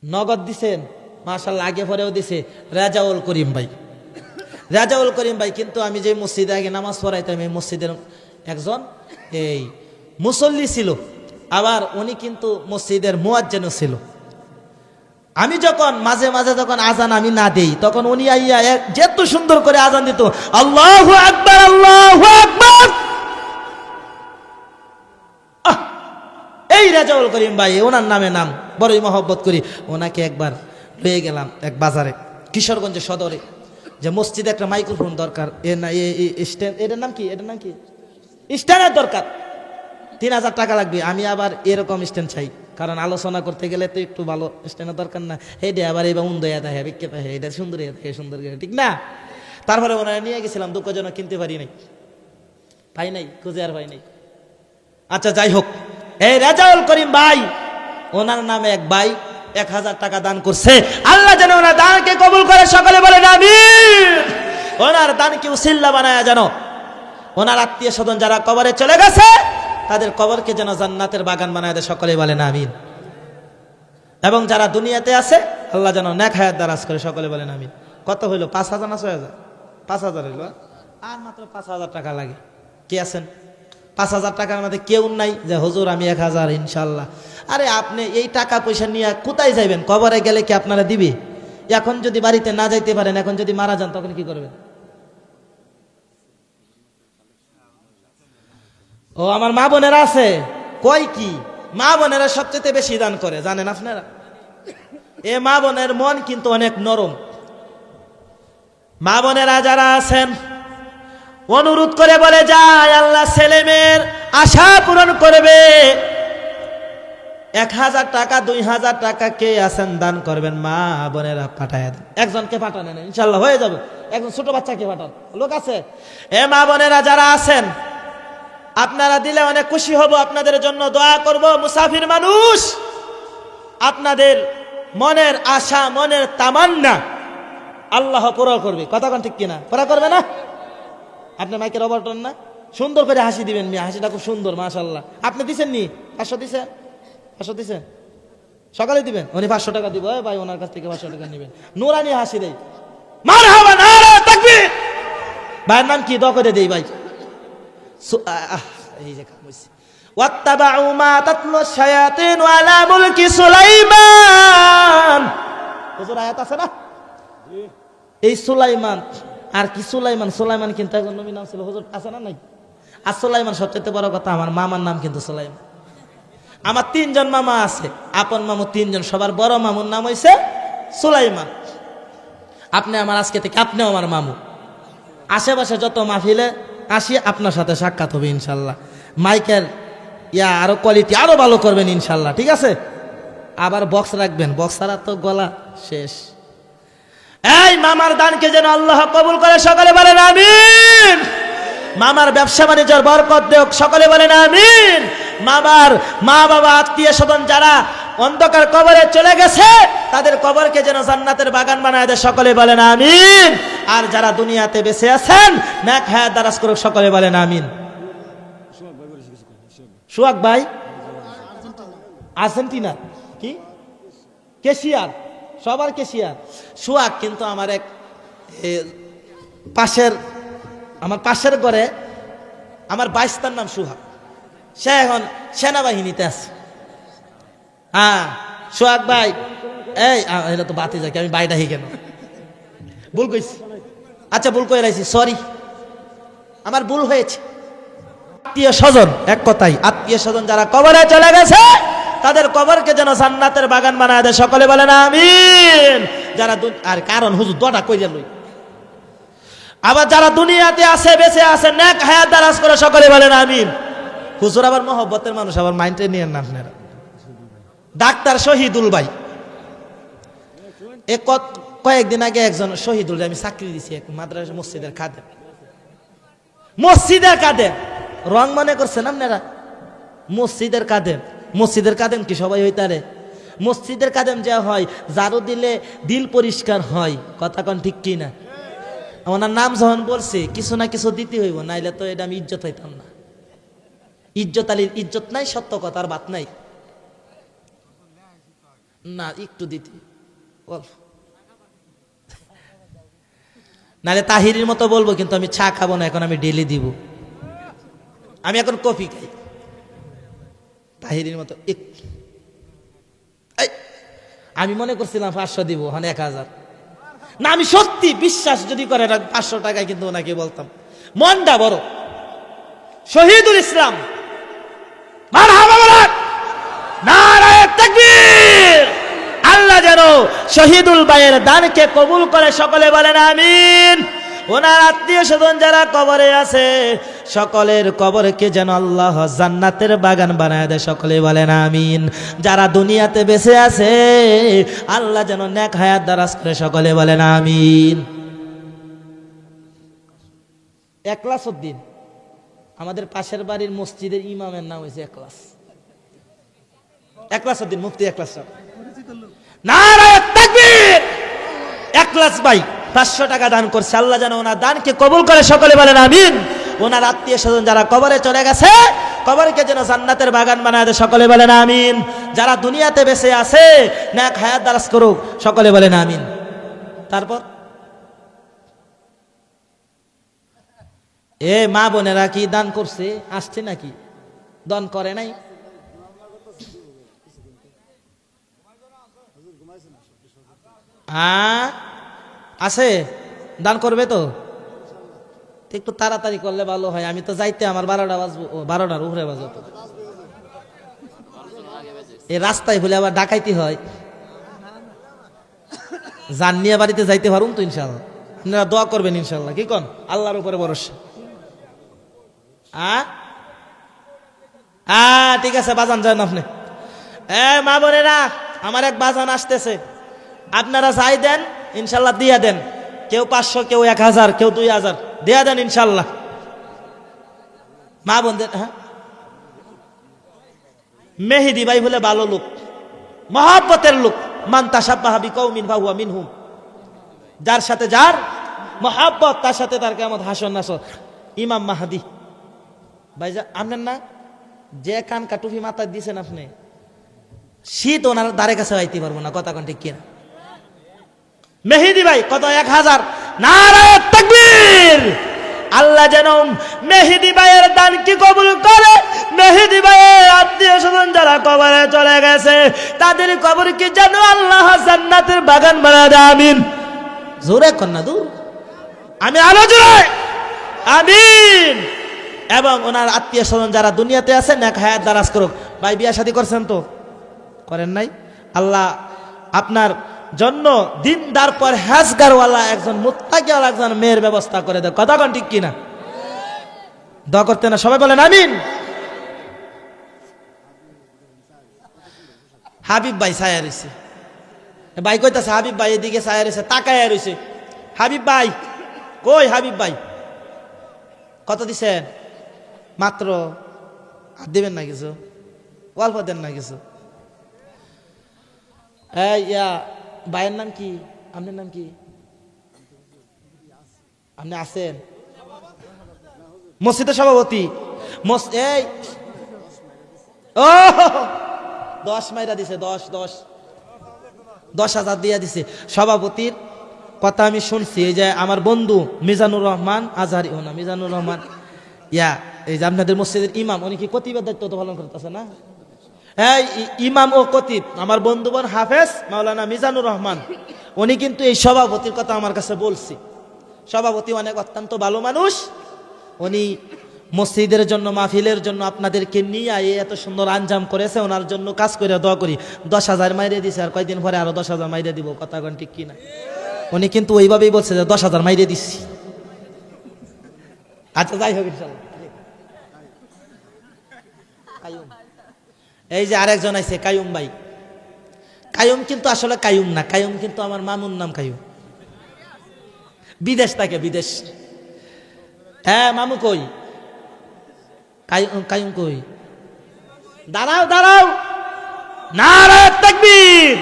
নগদ দিছেন মাশাআল্লাহ, আগে পরেও দিছে। রাজাউল করিম ভাই, রাজাউল করিম ভাই। কিন্তু আমি যে মসজিদে আগে নামাজ পড়াইতাম, এই মসজিদের একজন এই মুসল্লি ছিল, আবার উনি কিন্তু মসজিদের মুয়াজ্জিনও ছিল। আমি যখন মাঝে মাঝে যখন আজান আমি না দেই, তখন উনি আইয়া যেত সুন্দর করে আজান দিত, আল্লাহু আকবার, আল্লাহু আকবার। এই রাজাউল করিম ভাই, ওনার নামে নাম বড়ই মহব্বত করি। ওনাকে একবার লয়ে গেলাম এক বাজারে, কিশোরগঞ্জের সদরে, যে মসজিদে একটা মাইক্রোফোন দরকার। এর নাম কি? এটার নাম কি? স্ট্যান্ডের দরকার। 3,000 টাকা লাগবে, আমি আবার এরকম স্ট্যান্ড চাই, কারণ আলোচনা করতে গেলে তো একটু ভালো স্ট্যান্ডের দরকার না, হেডে আবার এবার উন্দয়া থাকে বিখ্যাত হয়, এটা সুন্দর সুন্দর ঠিক না। তারপরে ওনারা নিয়ে গেছিলাম, দুঃখজনক কিনতে পারি নাই, পাই নাই, খুঁজে আর পাই নাই। আচ্ছা যাই হোক, এই রেজাউল করিম ভাই, ওনার নামে এক ভাই 1,000 টাকা দান করছে। আল্লাহ যেন ওনার দানকে কবুল করে, সকলে বলেন আমিন। ওনার দানকে উসিল্লা বানায়া যেন ওনার আত্মীয় স্বজন যারা কবরে চলে গেছে তাদের কবরকে যেন জান্নাতের বাগান বানায় দেয়, সকলে বলেন আমিন। এবং যারা দুনিয়াতে আছে আল্লাহ যেন নেক হায়াত দারাজ করে, সকলে বলেন আমিন। কত হইল? 5,000 না 6,000? 5,000 হইল, আর মাত্র 5,000 টাকা লাগে। কে আছেন 5,000 টাকার মধ্যে? কেউ নাই যে হুজুর আমি 1,000 ইনশাল্লাহ। আরে আপনি এই টাকা পয়সা নিয়ে কোথায় যাইবেন? কবরে গেলে কি আপনারা দিবে? এখন যদি বাড়িতে না যাইতে পারেন, এখন যদি মারা যান, তখন কি করবেন? ও আমার মা বোনেরা আছে, কই কি মা বোনেরা সবচেয়ে বেশি দান করে জানেন আপনারা? এ মা বোনের মন কিন্তু অনেক নরম। মা বোনেরা যারা আছেন অনুরোধ করে বলে যায়, আল্লাহ ছেলে মেয়ের আশা পূরণ করবে। 1,000 টাকা 2,000 টাকা কে আছেন দান করবেন, মা বোনেরা পাঠায় দেন। একজনকে পাঠান ইনশাল্লাহ হয়ে যাবে, একজন ছোট বাচ্চাকে পাঠান, লোক আছে। এ মা বোনেরা যারা আছেন, আপনারা দিলে অনেক খুশি হব, আপনাদের জন্য দোয়া করব। মুসাফির মানুষ, আপনাদের মনের আশা মনের তামান্না আল্লাহ পুরো করবে। কথা কোন ঠিক কিনা? পুরা করবে না? আপনি মাইকের অবটন না, সুন্দর করে হাসি দিবেন, মিয়া হাসিটা খুব সুন্দর মাশাআল্লাহ। আপনি দিছেন নি? 500 দিছেন? 500 দিছেন? সকালে দিবেন, উনি 500 টাকা দিব। ভাই ওনার কাছ থেকে 500 টাকা নেবেন, নুরানি হাসি দেই। মারহাবা, নারে তাকবীর। ভাইয়ের নাম কি? দোয়া করে দেই ভাই। এই যে কাম হইছে, ওয়াত্তাবাউ মা তাতলু শায়াতিন আলা মুলকি সুলাইমান। হুজুর আয়াত আছে না? এই সুলাইমান আর কি সুলাইমান, সুলাইমান কিন্তু একজন নবী নাম ছিল, হুজুর আছে না নাই? আর সুলাইমান সবচেয়ে বড় কথা, আমার মামার নাম কিন্তু সুলাইমান। আমার 3 জন মামা আছে, আপন মামু 3 জন, সবার বড় মামুর নাম হইছে সুলাইমান। আপনি আমার আজকে থেকে আপনিও আমার মামু। আশেপাশে যত মাহফিলে আসি আপনার সাথে সাক্ষাৎ হবে ইনশাল্লাহ। মাইকের আরো কোয়ালিটি আরো ভালো করবেন ইনশাল্লাহ, ঠিক আছে? আবার বক্স রাখবেন, বক্স ছাড়া তো গলা শেষ। এই মামার দানকে যেন আল্লাহ কবুল করে, সকলে বলেন আমিন। মামার ব্যবসা বাণিজ্যের বরকত দেখ, সকলে বলেন আমিন। মামার মা বাবা আত্মীয় স্বজন যারা অন্ধকার কবরে চলে গেছে তাদের কবরকে যেন জান্নাতের বাগান বানায় দেয়, সকলে বলেন আমিন। আর যারা দুনিয়াতে বেঁচে আছেন নেক হায়াত দারাজ করুক, সকলে বলেন আমিন। সোহাগ ভাই আর্জেন্টিনা কি কেশিয়ার, সবার কেশিয়ার সোহাগ। কিন্তু আমার এক পাশের ঘরে আমার বাইস্তার নাম সোহাগ, সে এখন সেনাবাহিনীতে আছে। হ্যাঁ সোহাগ ভাই, এই এটা তো বাতি যায়, আমি বাইটা হি কেন ভুল কইছি? আচ্ছা ভুল করে রাখছি, সরি, আমার ভুল হয়েছে। আত্মীয় স্বজন, এক কথাই আত্মীয় স্বজন যারা কবরে চলে গেছে তাদের কবরকে যেন জান্নাতের বাগান বানায় দেয়, সকলে বলেন আমিন। যারা আর কারণ হুজুর দোয়াটা কইরা লই। আবার যারা দুনিয়াতে আছে বেঁচে আছে নেক হায়াত দারাজ করে, সকলে বলেন আমিন। হুজুর আবার মহব্বতের মানুষ, আবার মাইন্ডে নিয়েন না আপনারা। ডাক্তার শহীদুল ভাই, কয়েকদিন আগে একজন শহীদুল আমি চাকরি দিছি এক মাদ্রাসা মসজিদের খাদেম, মসজিদের কাদেম রং মনে করছেন আপনারা? মসজিদের কাদেম, মসজিদের কাদেম কি সবাই হইতারে? মসজিদের কাদেম যা হয়, ঝাড়ু দিলে দিল পরিষ্কার হয়, কথা কন ঠিক কি না? ওনার নাম যখন বলছে কিছু না কিছু দিতে হইব, নাইলে তো এটা আমি ইজ্জত হইতাম না। ইজ্জত আলীর ইজ্জত নাই, সত্য কথার বাত নাই না, একটু দিতে নাহলে তাহিরির মতো বলবো, কিন্তু আমি চা খাবো না এখন, আমি ডেলি দিব। আমি এখন কফি খাই তাহিরির মতো। আমি মনে করছিলাম 500 দিব, হন 1000 না। আমি সত্যি বিশ্বাস যদি করে 500 টাকায় কিন্তু ওনাকে বলতাম, মনটা বড়। শহীদুল ইসলাম, মারহাবা বলেন, নারায়ে তাকবীর। আল্লাহ যেন শহীদুল ভাইয়ের দানকে কবুল করে, সকলে বলেন আমিন। ওনার আত্মীয় স্বজন যারা কবরে আছে সকলের কবরকে যেন আল্লাহ জান্নাতের বাগান বানায় দেয়, সকলে বলেন আমিন। যারা দুনিয়াতে বেঁচে আছে আল্লাহ যেন নেক হায়াত দারাজ করে, সকলে বলেন আমিন। একলাসউদ্দিন আমাদের পাশের বাড়ির মসজিদের ইমামের নাম হয়েছে একলাসউদ্দিন, মুফতি একলাস। নারায়ে তাকবীর! একলাস ভাই 500 টাকা দান করছে, আল্লাহ যেন ওনার দানকে কবুল করে, সকলে বলেন আমিন। ওনার আত্মীয় স্বজন যারা কবরে চলে গেছে কবরকে যেন জান্নাতের বাগান বানায় দেয়, সকলে বলেন আমিন। যারা দুনিয়াতে বেঁচে আছে নেক হায়াত দারাজ করুক, সকলে বলেন আমিন। তারপর এ মা বোনেরা কি দান করছে? আসছে নাকি? দান করে নাই? আছে? দান করবে তো? একটু তাড়াতাড়ি করলে ভালো হয়, আমি তো যাইতে আমার 12টা বাজবো, 12টার উপরে বাজবো। এই রাস্তায় হলে আবার ডাকাইতে হয়, জান নিয়ে বাড়িতে যাইতে পারুন তো ইনশাল্লাহ। আপনারা দোয়া করবেন ইনশাল্লাহ, কি কন? আল্লাহর উপরে ভরসা। ঠিক আছে, বাজান যান আপনি। মা বোনেরা, আমার এক বাজান আসতেছে, আপনারা যাই দেন ইনশাল্লাহ দিয়া দেন। কেউ 500, কেউ 1000, কেউ 2000 দিয়া দেন ইনশাল্লাহ। মা বোনদের মেহেদি ভাই বলে ভালো লোক, মহব্বতের লোক। মান তাশাব্বাহা বিকওমিন ফাহুয়া মিনহুম। যার সাথে যার মহব্বত তার সাথে তার কিয়ামত হাসর নাসর। ইমাম মাহদি ভাই আপনার না যে কান কাটুফি মাথায় দিয়েছেন আপনি, শীত ওনার দ্বারে কাছে আইতে পারবো না, কথা কোন ঠিক কিনা? মেহেদি ভাই কত? 1000। নারায়ে তাকবীর! আল্লাহ যেন মেহেদি ভাইয়ের দান কি কবুল করে। মেহেদি ভাইয়ের আত্মীয় স্বজন যারা কবরে চলে গেছে তাদের কবর কি যেন আল্লাহ জান্নাতের বাগান বানায় দেয়, আমিন। জোরে কর না, দূর আমি আলো জোরে আমিন। এবং ওনার আত্মীয় স্বজন যারা দুনিয়াতে আছে নেক হায়াত দারাজ করুক। ভাই বিয়া শাদী করছেন তো? করেন নাই? আল্লাহ আপনার জন্য দিনদার পর হ্যাজগারওয়ালা একজন মুত্তাকিওয়ালা একজন মেয়ের ব্যবস্থা করে দেয়, কথা কোন ঠিক কিনা? দোয়া করতে না, সবাই বলেন আমিন। হাবিব ভাই ছায়া রয়েছে, ভাই কইতাছে হাবিব ভাই এদিকে ছায়া রয়েছে, তাকায়া রয়েছে। হাবিব ভাই কই? হাবিব ভাই কত দিছেন? মাত্র আর দিবেন না কিছু? অল্প দেন না কিছু? ভাইয়ের নাম কি? আপনার নাম কি? আপনি আছেন মসজিদের সভাপতি? এই 10 মাইরা দিছে, 10,000 দিয়া দিছে। সভাপতির কথা আমি শুনছি, এই যে আমার বন্ধু মিজানুর রহমান আজহারি, ও না মিজানুর রহমান, এই যে আপনাদের মসজিদের ইমাম, উনি কি কতিবের দায়িত্ব তো পালন করতেছে না? হ্যাঁ, ইমাম ও কতিব আমার বন্ধু বোন হাফেজ মাওলানা মিজানুর রহমান, উনি কিন্তু এই সভাপতির কথা আমার কাছে বলছি। সভাপতি অনেক অত্যন্ত ভালো মানুষ, উনি মসজিদের জন্য মাহফিলের জন্য আপনাদেরকে নিয়ে এত সুন্দর আঞ্জাম করেছে, ওনার জন্য কাজ করে দোয়া করি। 10,000 মাইরে দিছে, আর কয়েকদিন পরে আরো 10,000 মাইরে দিব, কথা কোন ঠিক কিনা? উনি কিন্তু ওইভাবেই বলছে যে 10,000 মাইরে দিচ্ছি। আচ্ছা যাই হোক ইনশাল্লাহ। এই যে আরেকজন আছে কায়ুম ভাই, কায়ুম কিন্তু আসলে কায়ুম না, কায়ুম কিন্তু আমার মামুর নাম কায়ুম, বিদেশ থাকে, বিদেশ। হ্যাঁ মামু কই? কায়ুম কই? দাঁড়াও দাঁড়াও, নারায়ে তাকবীর!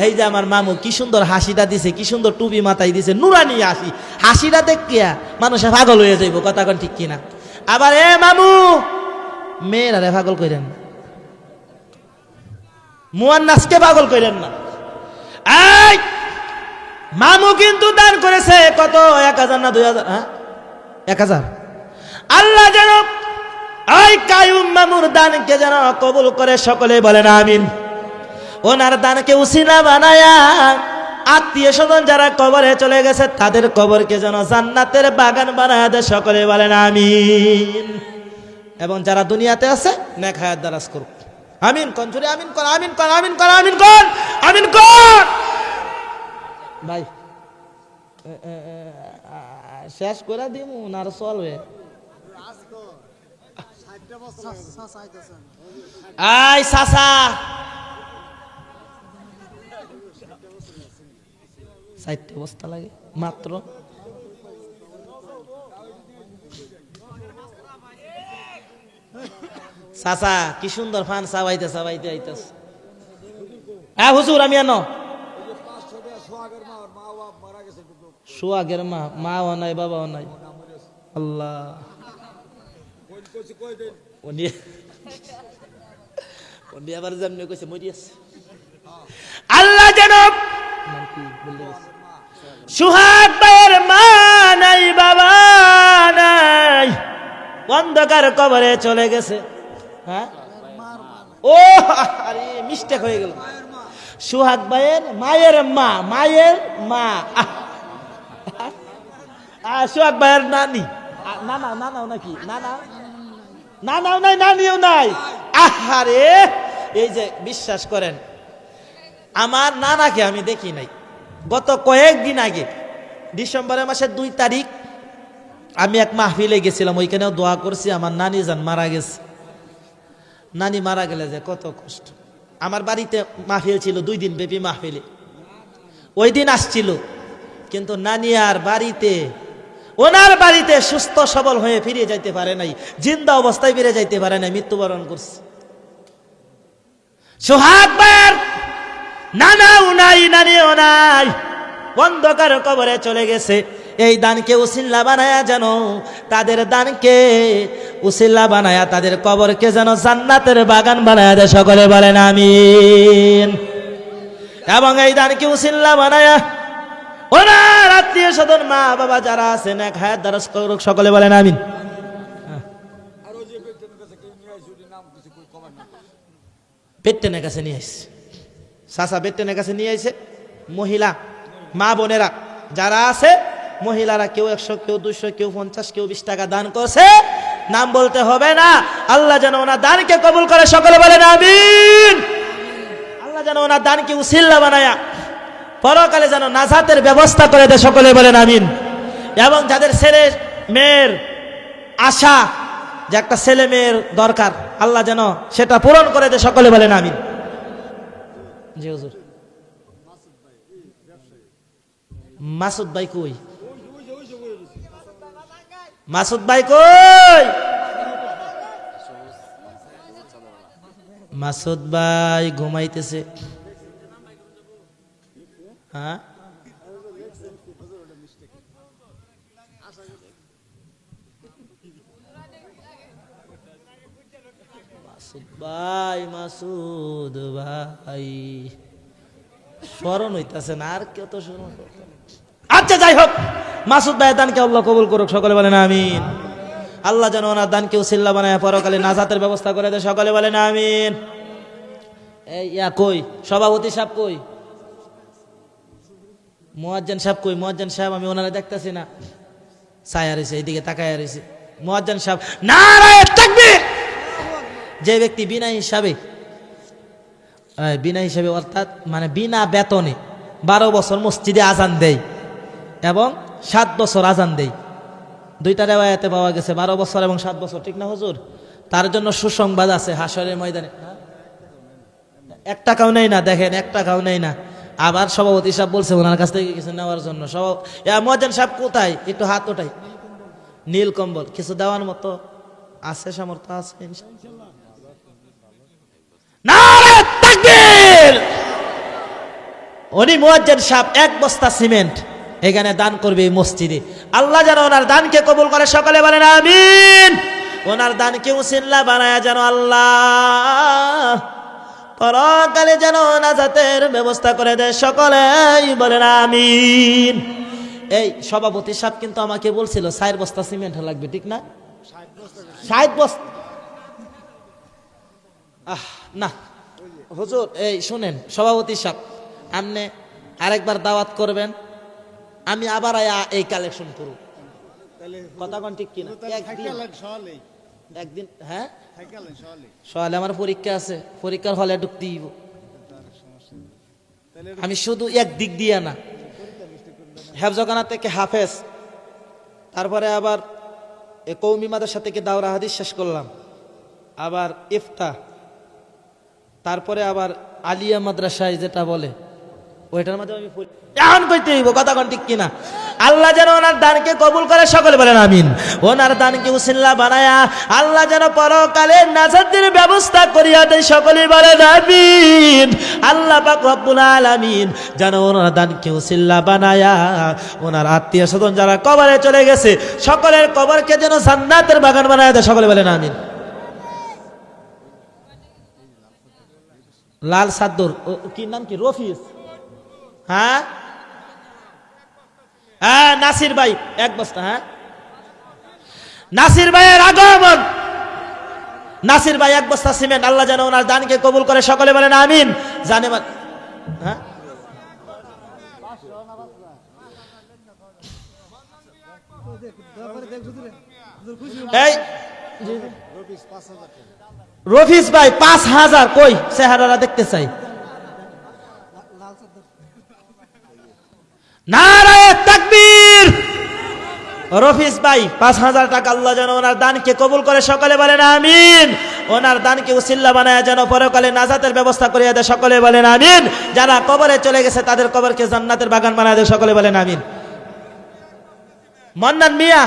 এই যে আমার মামু কি সুন্দর হাসিটা দিছে, কি সুন্দর টুপি মাথায় দিছে, নুরানি হাসি। হাসিটা দেখিয়া মানুষে পাগল হয়ে যাইব, কথা কোন ঠিক কিনা? আবার মামু মেয়েরা রে পাগল কইরেন, মুয়ান্নাসকে পাগল কইরেন না। এই মামু কিন্তু দান করেছে কত? 1000 না 2000? 1000। আল্লাহ যেন ওই কায়ুম মামুর দানকে যেন কবুল করে, সকলে বলেন আমিন। ওনার দানকে উসিলা বানায়া আত্মীয় স্বজন যারা কবরে চলে গেছে তাদের কবরকে যেন জান্নাতের বাগান বানায় দেয়, সকলে বলেন আমিন। এবং যারা দুনিয়াতে আছে নেক হায়াত দারাজ করুক, আমিন। কোন জোরে আমিন কর, আমিন কর, আমিন কর, আমিন কর, আমিন কর। ভাই শেষ করে দিব না আর চলবে? আই চাচা, 4টে বস্তা লাগে মাত্র। চাচা কি সুন্দর ফান চাবাইতে চাবাইতে আইতাস। হ্যাঁ হুজুর, আমি আনো সোহাগের মা, মাও নাই বাবাও নাই। আল্লাহ, আবার যেমনি কইছে মরিয়াস। আল্লাহ যেন সোহাগ ভাইয়ের মা নাই বাবা নাই, অন্ধকার কবরে চলে গেছে। হ্যাঁ, ও আরে মিস্টেক হয়ে গেল। সোহাগ ভাইয়ের মায়ের মা, মায়ের মা, সোহাগ ভাইয়ের নানি, নানা, নানাও নাকি, নানা, নানাও নাই, নানিও নাই। আহারে, এই যে বিশ্বাস করেন, আমার নানাকে আমি দেখি নাই। গত কয়েকদিন আগে ডিসেম্বরের মাসের 2 তারিখ আমি এক মাহফিলে গেছিলাম, ওইখানেও দোয়া করছি। আমার নানি যান মারা গেছে। নানি মারা গেলে যে কত কষ্ট। আমার বাড়িতে মাহফিল ছিল, 2 দিন ব্যাপী মাহফিলে। ওই দিন আসছিল, কিন্তু নানি আর বাড়িতে, ওনার বাড়িতে সুস্থ সবল হয়ে ফিরে যাইতে পারে নাই, জিন্দা অবস্থায় ফিরে যাইতে পারে নাই, মৃত্যুবরণ করছে। সোহাগ ভাইয়ের নানাও নাই, নানিও নাই, অন্ধকার কবরে চলে গেছে। এই দানকে উসিল্লা বানায়া যেন, তাদের দানকে উসিল্লা বানায়া তাদের কবরকে যেন জান্নাতের বাগান বানায়া দেয়। সকলে বলেন আমিন। এবং এই দানকে উসিল্লা বানায়া ওনার আত্মীয় স্বজন, মা বাবা যারা আছেন, এক হায়াত দ্বারা করুক। সকলে বলেন আমিন। পেট্টেনের কাছে নিয়ে আসছে, চাচা পেট্টেনের কাছে নিয়ে আসছে। মহিলা মা বোনেরা যারা আছে, মহিলারা কেউ 100, কেউ 200, কেউ 50, কেউ 20 টাকা দান করছে। নাম বলতে হবে না। আল্লাহ যেন ওনার দানকে কবুল করে। সকলে বলেন আমিন। আল্লাহ যেন ওনার দানকে উসিল্লা বানায়া পরকালে যেন নাজাতের ব্যবস্থা করে দেয়। সকলে বলেন আমিন। এবং যাদের ছেলে মেয়ের আশা, যে একটা ছেলে মেয়ের দরকার, আল্লাহ যেন সেটা পূরণ করে দেয়। সকলে বলেন আমিন। জি হুজুর। মাসুদ ভাই কই? মাসুদ ভাই কই? মাসুদ ভাই ঘুমাইতেছে। হ্যাঁ, মাসুদ ভাই, মাসুদ ভাই স্মরণ হইতেছে না, আর কত স্মরণ। আচ্ছা যাই হোক, মাসুদ ভাইয়ের দানকে আল্লাহ কবুল করুক। সকলে বলেন আমিন। আল্লাহ যেন ওনার দানকে উসিল্লা বানায় পরকালে নাজাতের ব্যবস্থা করে দেয়। সকলে বলেন আমিন। এই ইয়া কই? সভাপতি সাহেব কই? মুয়াজ্জিন সাহেব কই? মুয়াজ্জিন সাহেব আমি ওনারে দেখতেছি না, ছায়া রয়েছে, এইদিকে তাকায় রয়েছে। মুয়াজ্জিন সাহেব, নারায়ে তাকবীর। যে ব্যক্তি বিনা হিসাবে অর্থাৎ মানে বিনা বেতনে 12 বছর মসজিদে আজান দেয় এবং 7 বছর আজান দেয়, 2টা রেওয়ায়াতে পাওয়া গেছে, 12 বছর এবং 7 বছর, ঠিক না হুজুর? তার জন্য সুসংবাদ আছে হাসরের ময়দানে। 1 টাকাও নেই না, দেখেন 1 টাকাও নেই না। আবার সভাপতি সাহেব বলছে ওনার কাছ থেকে কিছু নেওয়ার জন্য। মুয়াজ্জিন সাহেব কোথায়? একটু হাত ওঠাই। নীল কম্বল কিছু দেওয়ার মতো আছে, সামর্থ্য আছে ইনশাআল্লাহ। নারে তাকবীর। উনি মুয়াজ্জিন সাহেব 1 বস্তা সিমেন্ট এখানে দান করবে এই মসজিদে। আল্লাহ যেন ওনার দানকে কবুল করে। সকলে বলেন আমিন। ওনার দানকে উসিল্লা বানায়া যেন আল্লাহ পরকালে যেন নাজাতের ব্যবস্থা করে দেয়। সকলেই বলেন আমিন। এই সভাপতি সাহেব কিন্তু আমাকে বলছিল 4 বস্তা সিমেন্ট লাগবে, ঠিক না? 60 বস্তা। না হুজুর, এই শুনেন সভাপতি সাহেব, আপনি আরেকবার দাওয়াত করবেন, আমি আবার এই কালেকশন করব। কথা কোন ঠিক কিনা? একদিন হ্যাঁ, সকালে আমার পরীক্ষা আছে, পরীক্ষার হলে ঢুকতে দিব। আমি শুধু এক দিক দিয়ে না, হেফজখানা থেকে হাফেজ, তারপরে আবার কৌমি মাদ্রাসা থেকে দাওরা হাদিস শেষ করলাম, আবার ইফতা, তারপরে আবার আলিয়া মাদ্রাসায় যেটা বলে ওইটার মধ্যে আমি এখন কইতে হইব কথা কোন ঠিক কিনা। আল্লাহ যেন ওনার দানকে কবুল করে, সকলে বলেন আমিন। ওনার দানকে উসিলা বানায়া আল্লাহ যেন পরকালে নাজাতের ব্যবস্থা করিয়া দেয়, সকলে বলেন আমিন। আল্লাহ পাক রব্বুল আলামিন যেন ওনার দানকে উসিলা বানায়া ওনার আত্মীয় স্বজন যারা কবরে চলে গেছে সকলের কবরকে যেন জান্নাতের বাগান বানায়া দেয়, সকলে বলেন আমিন। লাল সাদ্দুর কি নাম কি রফিজ, হ্যাঁ হ্যাঁ নাসির ভাই এক বস্তা, হ্যাঁ নাসির ভাইয়ের আগমন, নাসির ভাই এক বস্তা সিমেন্ট, আল্লাহ যেন ওনার দানকে কবুল করে, সকলে বলেন আমিন। জানে হ্যাঁ এই রফিজ ভাই ৫,০০০ কই চেহারাটা দেখতে চাই। নারায়ে তাকবীর। রফিজ ভাই ৫,০০০ টাকা আল্লাহ যেন ওনার দানকে কবুল করে, সকলে বলেন আমিন। ওনার দানকে উসিলা বানায় যেন পরকালে নাজাতের ব্যবস্থা করিয়া দেয়, সকলে বলেন আমিন। যারা কবরে চলে গেছে তাদের কবরকে জান্নাতের বাগান বানায় দেয়, সকলে বলেন আমিন। মন্নান মিয়া,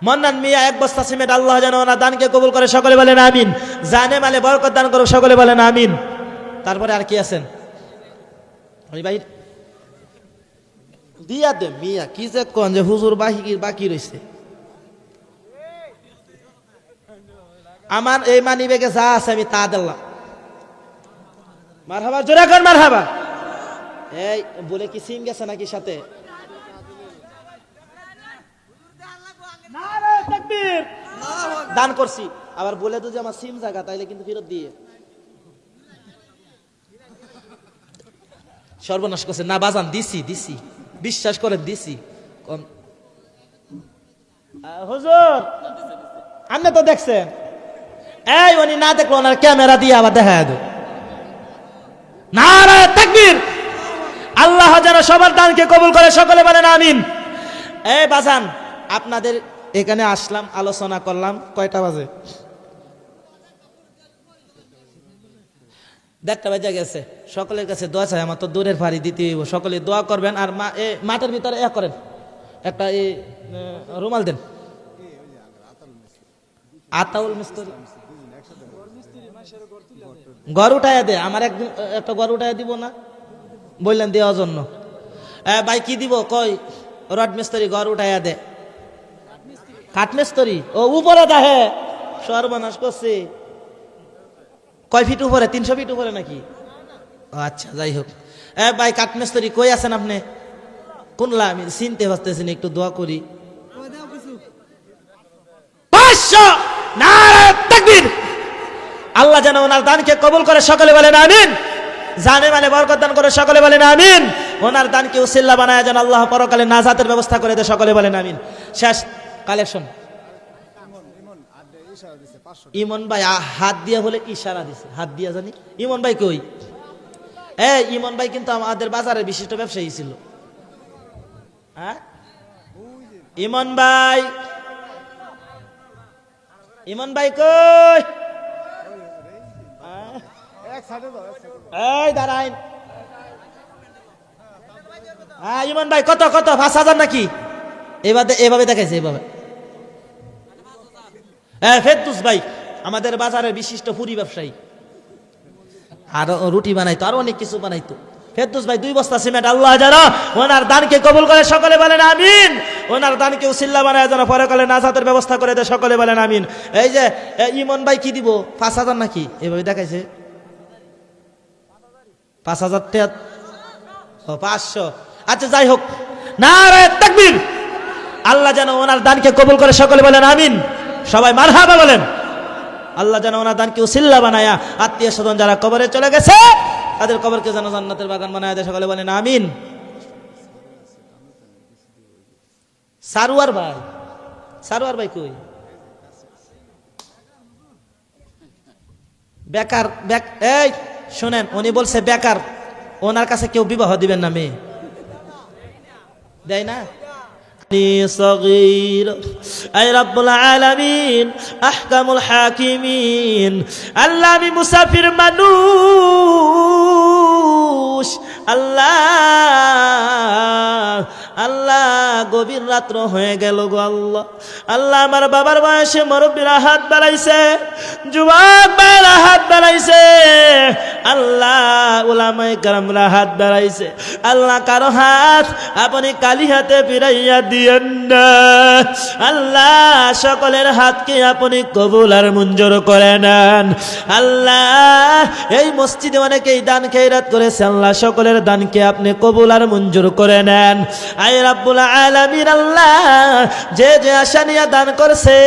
মন্নান মিয়া এক বস্তা সিমেন্ট, আল্লাহ যেন ওনার দানকে কবুল করে, সকলে বলেন আমিন। জানে মালে বরকত দান করুক, সকলে বলেন আমিন। তারপরে আর কি আছেন ওই ভাই দিয়া দে মিয়া, কি যে কোন যে হুজুর বাকি রয়েছে। আমার এই মানি ব্যাগে যা আছে আমি তা দিলাম। মারহাবা, জোরে কোন মারহাবা। এই বলে কি সিম গেছে নাকি সাথে? নারায়ে তাকবীর। দান করছি, আবার বলে তো যে আমার সিম জায়গা, তাইলে কিন্তু ফেরত দিয়ে সর্বনাশ করছে। না বাজান, দিছি দিছি, বিশ্বাস করেন দিছি। হুজুর আপনি তো দেখছেন, এই উনি না দেখলো ওনার ক্যামেরা দিয়ে আবার দেখা দেয়। নারায়ে তাকবীর। আল্লাহ যেন সবার দানকে কবুল করে, সকলে বলেন আমিন। এই বাজান আপনাদের এখানে আসলাম, আলোচনা করলাম, কয়টা বাজে? 1:30 বাজে গেছে। সকলের কাছে দোয়া চাই, আমার তো দূরের ফাড়ি দিতে হইব, সকলে দোয়া করবেন। আর মাঠের ভিতরে করেন, একটা রুমাল দেন। আতাউল মিস্ত্রি ঘর উঠাইয়া দে, আমার একদিন একটা ঘর উঠাইয়া দিব না বললেন দেওয়ার জন্য। ভাই কি দিব? কই রড মিস্ত্রি ঘর উঠাইয়া দে। কাঠ মিস্ত্রি ও উপরে দেখে, সর্বনাশ করছে। কয় ফিট উপরে? 300 ফিট উপরে নাকি? আচ্ছা যাই হোক। ভাই কাঠ মিস্ত্রি কই আছেন আপনি? কোনলা আমি চিনতে পারতেছি না, একটু দোয়া করি। 500। নারায়ে তাকবীর। আল্লাহ যেন ওনার দানকে কবুল করে, সকলে বলেন আমিন। জানে মানে বরকত দান করে, সকলে বলেন আমিন। ওনার দানকে উসিলা বানায় যেন আল্লাহ পরকালে নাজাতের ব্যবস্থা করে দেয়, সকলে বলেন আমিন। শেষ কালেকশন। ইমন ভাই হাত দিয়া বলে ইশারা দিছে, হাত দিয়া জানি। ইমন ভাই কই? ইমন ভাই কিন্তু আমাদের বাজারের বিশিষ্ট ব্যবসায়ী ছিল। হ্যাঁ ইমন ভাই, ইমন ভাই কই? এই দাঁড়াইন। হ্যাঁ ইমন ভাই কত কত? 5,000 নাকি? এভাবে দেখাইছে, এভাবে। ফেরদৌস ভাই আমাদের বাজারের বিশিষ্ট পুরি ব্যবসায়ী, আরো রুটি বানাইতো, আরো অনেক কিছু বানাইতো। ফেরদৌস ভাই 2 বস্তা সিমেন্ট, আল্লাহ জানো ওনার দানকে কবুল করে, সকলে বলেন আমিন। ওনার দানকে উসিলা বানায় যেন পরকালে নাজাতের ব্যবস্থা করে দেয়, সকলে বলেন আমিন। এই যে ইমন ভাই কি দিব? 5,000 নাকি? এভাবে দেখাইছে 5,000 টাকা। 500। আচ্ছা যাই হোক, নারায়ে তাকবীর। আল্লাহ যেন ওনার দানকে কবুল করে, সকলে বলেন আমিন। সবাই মারহাবা বলেন। আল্লাহ যেন ওনার দানকে উসিলা বানায়া আত্মীয় স্বজন যারা কবরে চলে গেছে তাদের কবরকে যেন জান্নাতের বাগান বানায় দেয়, সকলে বলেন আমিন। সারোয়ার ভাই, সারোয়ার ভাই কই? বেকার। এই শোনেন, উনি বলছে বেকার, ওনার কাছে কেউ বিবাহ দিবেন না মেয়ে। দেয় না صغير اي رب العالمين احكم الحاكمين আল্লাহ আমি মুসাফির মানুষ আল্লাহ গভীর রাত্র হয়ে গেল গো আল্লাহ আল্লাহ আমার বাবার বয়সে মুরব্বিরা হাত বাড়াইছে যুবক ভাইরা হাত বাড়াইছে আল্লাহ উলামায়ে কেরামরা হাত বাড়াইছে আল্লাহ কারো হাত আপনি কালি হাতে ফিরাইয়া দিয়েন না আল্লাহ সকলের হাতকে আপনি কবুল আর মঞ্জুর করে নেন আল্লাহ এই মসজিদে অনেকেই দান খেয়রাত করেছে আল্লাহ সকলের দানকে আপনি কবুল আর মঞ্জুর করে নেন আয় রাব্বুল আলামিন আল্লাহ যে যে আশা নিয়ে দান করছে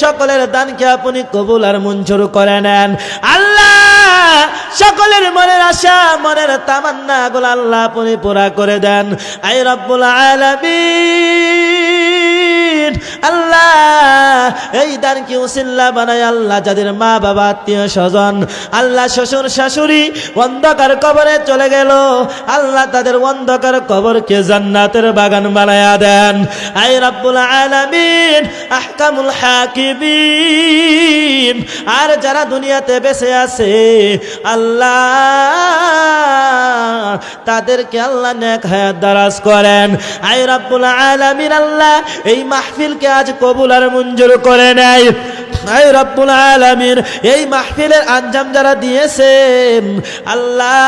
সকলের দানকে আপনি কবুল আর মঞ্জুর করে নেন আল্লাহ সকলের মনের আশা মনের তামান্না গুলো আল্লাহ আপনি পুরা করে দেন আয় রাব্বুল আলামিন আল্লাহ এই দানকে উসিলা বানায় আল্লাহ যাদের মা বাবা আত্মীয় স্বজন আল্লাহ শ্বশুর শাশুড়ি অন্ধকার কবরে চলে গেল আল্লাহ তাদের অন্ধকার কবরকে জান্নাতের বাগান বানায়া দেন আয় রাব্বুল আলামিন আহকামুল হাকিমিন আর যারা দুনিয়াতে বেঁচে আছে আল্লাহ তাদেরকে আল্লাহ নেক হায়াত দারাজ করেন আয় রাব্বুল আলামিন আল্লাহ এই মাহফিলকে আজ কবুল আর মঞ্জুর করে নেয় আয় রাব্বুল আলামিন এই মাহফিলের আঞ্জাম যারা দিয়েছেন আল্লাহ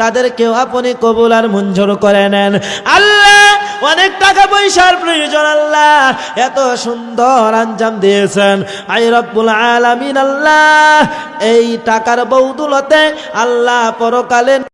তাদেরকেও আপনি কবুল আর মঞ্জুর করে নেন আল্লাহ অনেক টাকা পয়সার প্রয়োজন আল্লাহ এত সুন্দর আঞ্জাম দিয়েছেন আয় রাব্বুল আলামিন আল্লাহ এই টাকার বদৌলতে আল্লাহ পরকালে